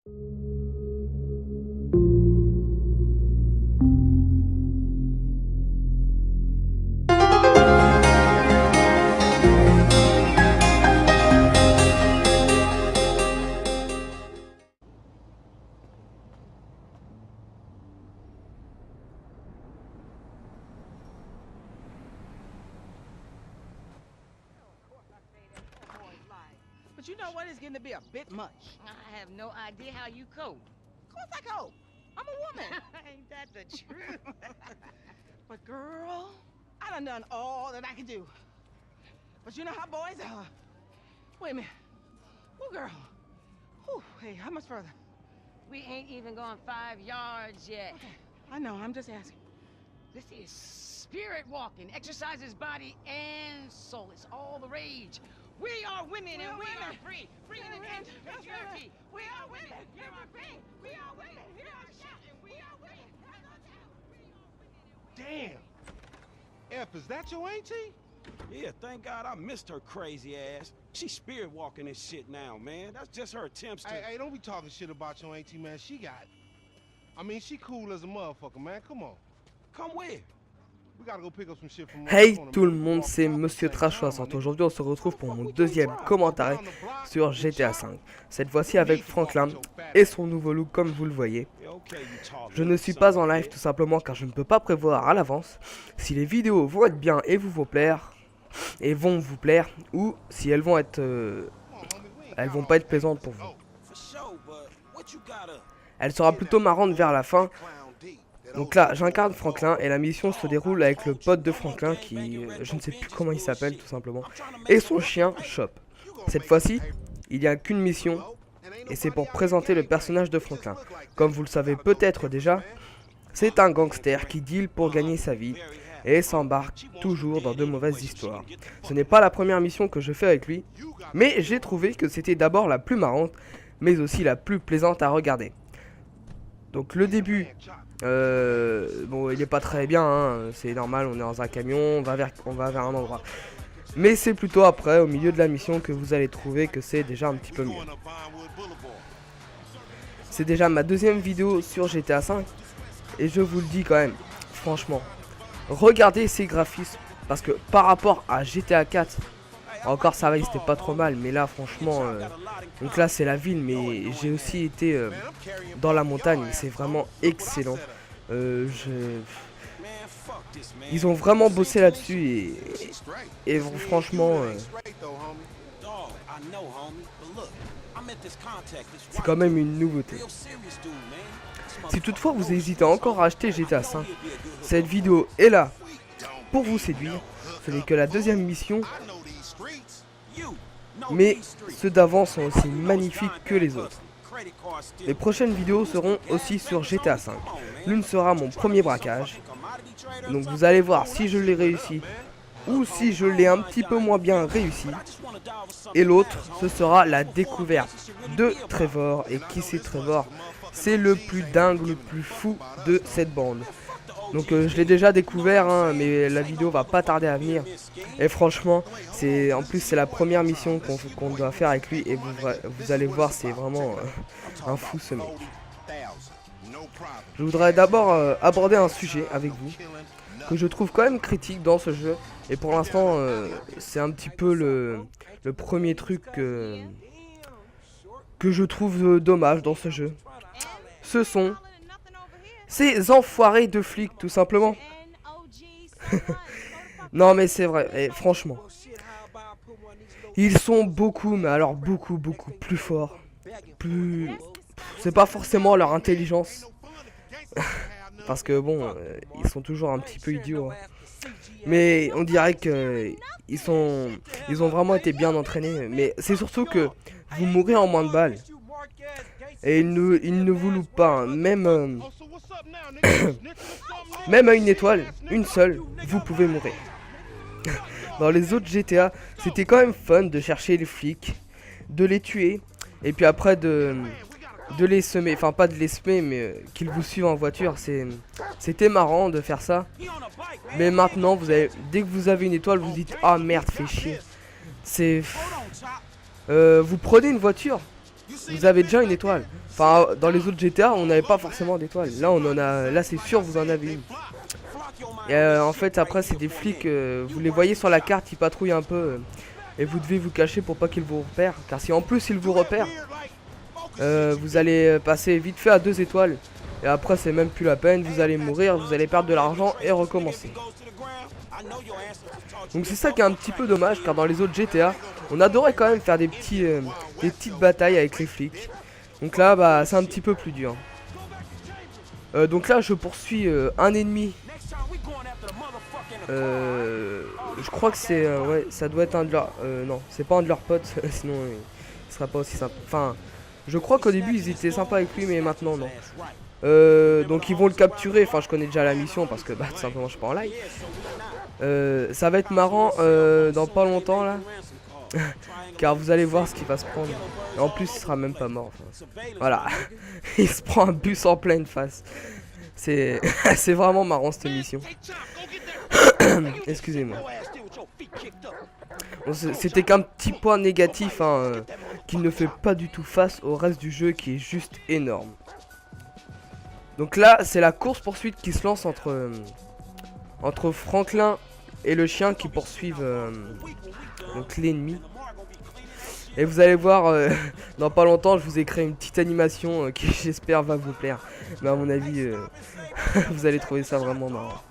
But you know what? It's getting to be a bit much. I have no idea how you cope. Of course I cope. I'm a woman. Ain't that the truth? But girl, I done all that I can do. But you know how boys are. Wait a minute. Oh, girl. Whew, hey, how much further? We ain't even gone 5 yards yet. Okay, I know, I'm just asking. This is spirit walking. Exercises body and soul. It's all the rage. We are women and we are free. Free in the end. Patriarchy. We are women. You are free. We are women. Here are shout and we are women. Damn. F, is that your auntie? Yeah, thank God I missed her crazy ass. She's spirit walking this shit now, man. That's just her attempts to... Hey, don't be talking shit about your auntie, man. She cool as a motherfucker, man. Come on. Come where? Hey tout le monde, c'est Monsieur Trash60. Aujourd'hui on se retrouve pour mon deuxième commentaire sur GTA V. Cette fois-ci avec Franklin et son nouveau look comme vous le voyez. Je ne suis pas en live tout simplement car je ne peux pas prévoir à l'avance si les vidéos vont être bien et vont vous plaire ou si elles vont pas être plaisantes pour vous. Elle sera plutôt marrante vers la fin. Donc là, j'incarne Franklin et la mission se déroule avec le pote de Franklin qui, je ne sais plus comment il s'appelle tout simplement, et son chien Chop. Cette fois-ci, il n'y a qu'une mission et c'est pour présenter le personnage de Franklin. Comme vous le savez peut-être déjà, c'est un gangster qui deal pour gagner sa vie et s'embarque toujours dans de mauvaises histoires. Ce n'est pas la première mission que je fais avec lui, mais j'ai trouvé que c'était d'abord la plus marrante, mais aussi la plus plaisante à regarder. Donc le début... bon, il est pas très bien, hein, c'est normal, on est dans un camion, on va vers un endroit. Mais c'est plutôt après, au milieu de la mission, que vous allez trouver que c'est déjà un petit peu mieux. C'est déjà ma deuxième vidéo sur GTA V, et je vous le dis quand même, franchement, regardez ces graphismes, parce que par rapport à GTA 4, encore ça va, c'était pas trop mal, mais là franchement, donc là c'est la ville, mais j'ai aussi été dans la montagne, c'est vraiment excellent. Ils ont vraiment bossé là-dessus et franchement, c'est quand même une nouveauté. Si toutefois vous hésitez encore à acheter GTA V, cette vidéo est là pour vous séduire. Ce n'est que la deuxième mission. Mais ceux d'avant sont aussi magnifiques que les autres. Les prochaines vidéos seront aussi sur GTA V. L'une sera mon premier braquage. Donc vous allez voir si je l'ai réussi ou si je l'ai un petit peu moins bien réussi. Et l'autre, ce sera la découverte de Trevor. Et qui c'est Trevor? C'est le plus dingue, le plus fou de cette bande. Donc je l'ai déjà découvert, hein, mais la vidéo va pas tarder à venir. Et franchement, en plus c'est la première mission qu'on doit faire avec lui. Et vous allez voir, c'est vraiment un fou ce mec. Je voudrais d'abord aborder un sujet avec vous que je trouve quand même critique dans ce jeu. Et pour l'instant, c'est un petit peu le premier truc que je trouve dommage dans ce jeu. Ce sont ces enfoirés de flics, tout simplement. Non mais c'est vrai, et franchement. Ils sont beaucoup, mais alors beaucoup plus forts. C'est pas forcément leur intelligence. Parce que bon, ils sont toujours un petit peu idiots. Hein. Mais on dirait que ils ont vraiment été bien entraînés. Mais c'est surtout que vous mourrez en moins de balles. Et ils ne vous loupent pas, hein. Même à une étoile, une seule, vous pouvez mourir. Dans les autres GTA, c'était quand même fun de chercher les flics, de les tuer, et puis après de les semer, enfin pas de les semer, mais qu'ils vous suivent en voiture. C'était marrant de faire ça. Mais maintenant, dès que vous avez une étoile, vous dites ah merde, fait chier. Vous prenez une voiture, vous avez déjà une étoile. Enfin, dans les autres GTA, on n'avait pas forcément d'étoiles. Là, on en a. Là, c'est sûr, vous en avez une. Et en fait, après, c'est des flics. Vous les voyez sur la carte, ils patrouillent un peu. Et vous devez vous cacher pour pas qu'ils vous repèrent. Car si en plus ils vous repèrent, vous allez passer vite fait à 2 étoiles. Et après, c'est même plus la peine. Vous allez mourir, vous allez perdre de l'argent et recommencer. Donc c'est ça qui est un petit peu dommage, car dans les autres GTA, on adorait quand même faire des petites batailles avec les flics. Donc là, bah, c'est un petit peu plus dur. Donc là, je poursuis un ennemi. Je crois que c'est... ouais, ça doit être un de leurs... non, c'est pas un de leurs potes, sinon il sera pas aussi simple. Enfin, je crois qu'au début, ils étaient sympas avec lui, mais maintenant, non. Donc ils vont le capturer. Enfin, je connais déjà la mission parce que, bah, tout simplement, je suis pas en live. Ça va être marrant dans pas longtemps là. Car vous allez voir ce qu'il va se prendre. Et en plus il sera même pas mort. Enfin, voilà. Il se prend un bus en pleine face. C'est c'est vraiment marrant cette mission. Excusez-moi. Bon, c'était qu'un petit point négatif hein, qu'il ne fait pas du tout face au reste du jeu qui est juste énorme. Donc là c'est la course poursuite qui se lance entre Franklin et le chien qui poursuivent donc l'ennemi. Et vous allez voir dans pas longtemps je vous ai créé une petite animation qui j'espère va vous plaire. Mais à mon avis vous allez trouver ça vraiment marrant.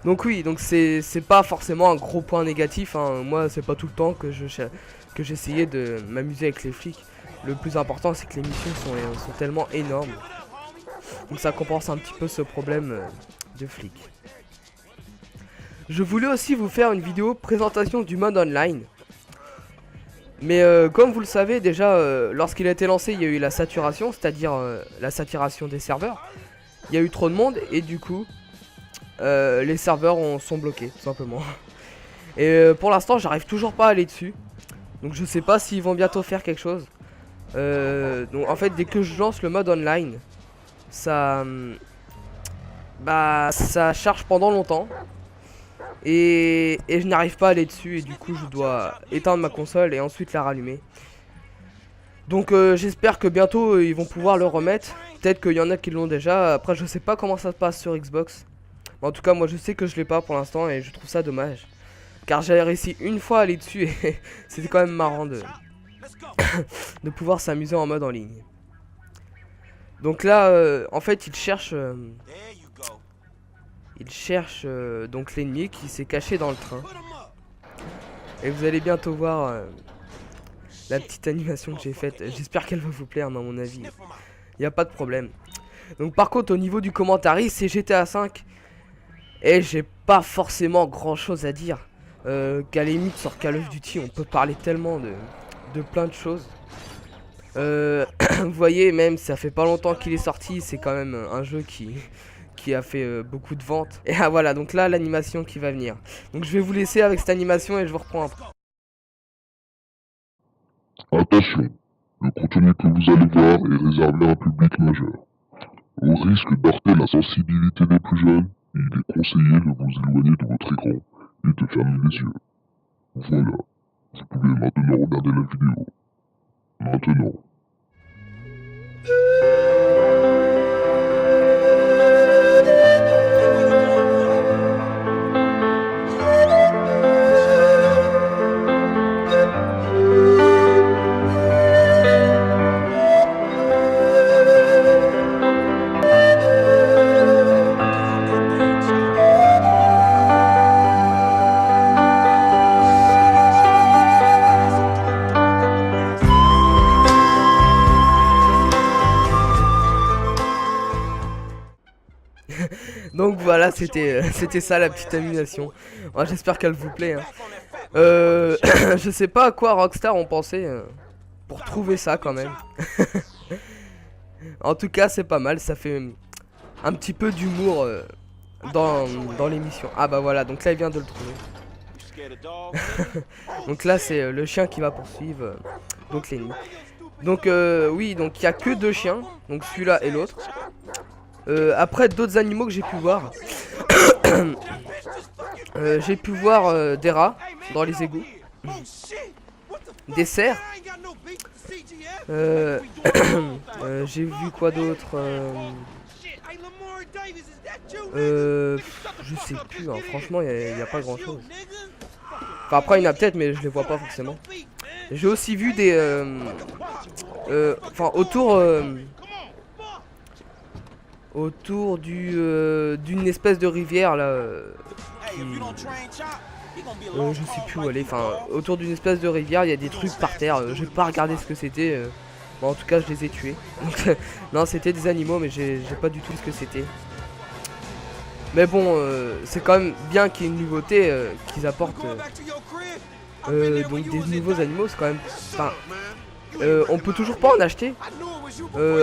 Donc oui, donc c'est pas forcément un gros point négatif hein. Moi c'est pas tout le temps que j'essayais de m'amuser avec les flics. Le plus important c'est que les missions sont tellement énormes. Donc ça compense un petit peu ce problème de flics. Je voulais aussi vous faire une vidéo présentation du mode online. Mais comme vous le savez déjà, lorsqu'il a été lancé, il y a eu la saturation, c'est-à-dire la saturation des serveurs. Il y a eu trop de monde et du coup, les serveurs sont bloqués, tout simplement. Et pour l'instant, j'arrive toujours pas à aller dessus. Donc je sais pas s'ils vont bientôt faire quelque chose. Donc en fait, dès que je lance le mode online, ça charge pendant longtemps. Et je n'arrive pas à aller dessus et du coup je dois éteindre ma console et ensuite la rallumer. Donc j'espère que bientôt ils vont pouvoir le remettre. Peut-être qu'il y en a qui l'ont déjà. Après je sais pas comment ça se passe sur Xbox. Mais en tout cas moi je sais que je l'ai pas pour l'instant et je trouve ça dommage. Car j'avais réussi une fois à aller dessus et c'était quand même marrant de pouvoir s'amuser en mode en ligne. Donc là en fait il cherche donc l'ennemi qui s'est caché dans le train. Et vous allez bientôt voir la petite animation que j'ai faite. J'espère qu'elle va vous plaire, mais à mon avis, il n'y a pas de problème. Donc par contre, au niveau du commentaire, c'est GTA 5. Et j'ai pas forcément grand chose à dire. Qu'à la limite, sur Call of Duty, on peut parler tellement de plein de choses. Vous voyez, même ça fait pas longtemps qu'il est sorti. C'est quand même un jeu qui a fait beaucoup de ventes. Et ah voilà, donc là l'animation qui va venir. Donc je vais vous laisser avec cette animation et je vous reprends après. Attention, le contenu que vous allez voir est réservé à un public majeur. Au risque d'heurter la sensibilité des plus jeunes, il est conseillé de vous éloigner de votre écran et de fermer les yeux. Voilà, vous pouvez maintenant regarder la vidéo. Maintenant. Donc voilà, c'était ça la petite animation. Ouais, j'espère qu'elle vous plaît. Hein. Je sais pas à quoi Rockstar ont pensé pour trouver ça quand même. En tout cas, c'est pas mal. Ça fait un petit peu d'humour dans l'émission. Ah bah voilà, donc là il vient de le trouver. Donc là c'est le chien qui va poursuivre donc l'ennemi. Donc oui, donc il y a que 2 chiens, donc celui-là et l'autre. Après d'autres animaux que j'ai pu voir. J'ai pu voir des rats dans les égouts, des cerfs, J'ai vu quoi d'autre je sais plus, hein. Franchement, il y a pas grand chose. Enfin, après, il y en a peut-être, mais je les vois pas forcément. J'ai aussi vu des. Enfin, autour d'une espèce de rivière là. Je sais plus où aller. Enfin, autour d'une espèce de rivière, il y a des trucs par terre. J'ai pas regardé ce que c'était. Bon, en tout cas, je les ai tués. Donc, non, c'était des animaux, mais j'ai pas du tout ce que c'était. Mais bon, c'est quand même bien qu'il y ait une nouveauté qu'ils apportent. Donc des nouveaux animaux, c'est quand même. Enfin, on peut toujours pas en acheter.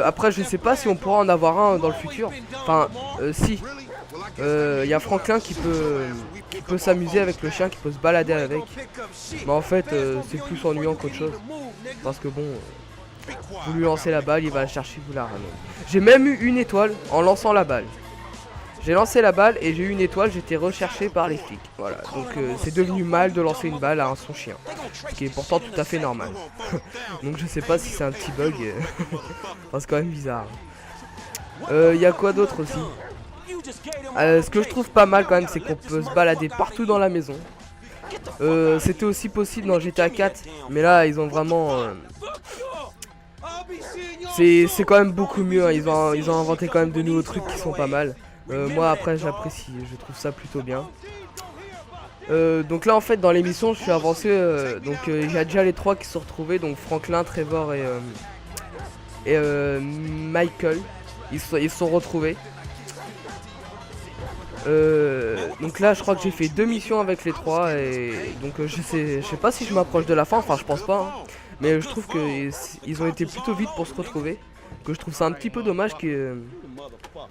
Après, je sais pas si on pourra en avoir un dans le futur. Enfin, si. Il y a Franklin qui peut s'amuser avec le chien, qui peut se balader avec. Mais en fait, c'est plus ennuyant qu'autre chose. Parce que bon, vous lui lancez la balle, il va la chercher, vous la ramenez. J'ai même eu une étoile en lançant la balle. J'ai lancé la balle et j'ai eu une étoile, j'étais recherché par les flics. Voilà, donc c'est devenu mal de lancer une balle à son chien. Ce qui est pourtant tout à fait normal. Donc je sais pas si c'est un petit bug. Enfin, c'est quand même bizarre. Y a quoi d'autre aussi? Ce que je trouve pas mal quand même, c'est qu'on peut se balader partout dans la maison. C'était aussi possible dans GTA 4, mais là ils ont vraiment... c'est quand même beaucoup mieux, hein. Ils ont inventé quand même de nouveaux trucs qui sont pas mal. Moi après j'apprécie, je trouve ça plutôt bien. Donc là en fait dans l'émission je suis avancé, donc il y a déjà les trois qui se sont retrouvés, donc Franklin, Trevor et Michael, ils se sont retrouvés. Donc là je crois que j'ai fait 2 missions avec les trois et donc je sais pas si je m'approche de la fin, enfin je pense pas, hein. Mais je trouve que ils ont été plutôt vite pour se retrouver, que je trouve ça un petit peu dommage qu'il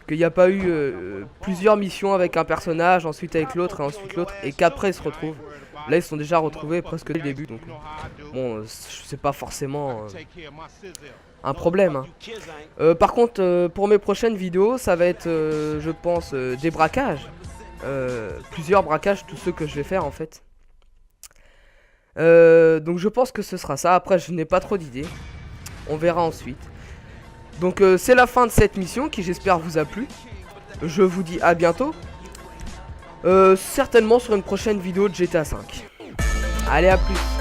n'y a pas eu plusieurs missions avec un personnage, ensuite avec l'autre et ensuite l'autre, et qu'après ils se retrouvent. Là ils se sont déjà retrouvés presque dès le début, donc bon c'est pas forcément un problème, hein. Par contre pour mes prochaines vidéos ça va être je pense des braquages, plusieurs braquages, tous ceux que je vais faire en fait. Donc je pense que ce sera ça. Après je n'ai pas trop d'idées, on verra ensuite. Donc c'est la fin de cette mission qui j'espère vous a plu. Je vous dis à bientôt, certainement sur une prochaine vidéo de GTA 5. Allez, à plus.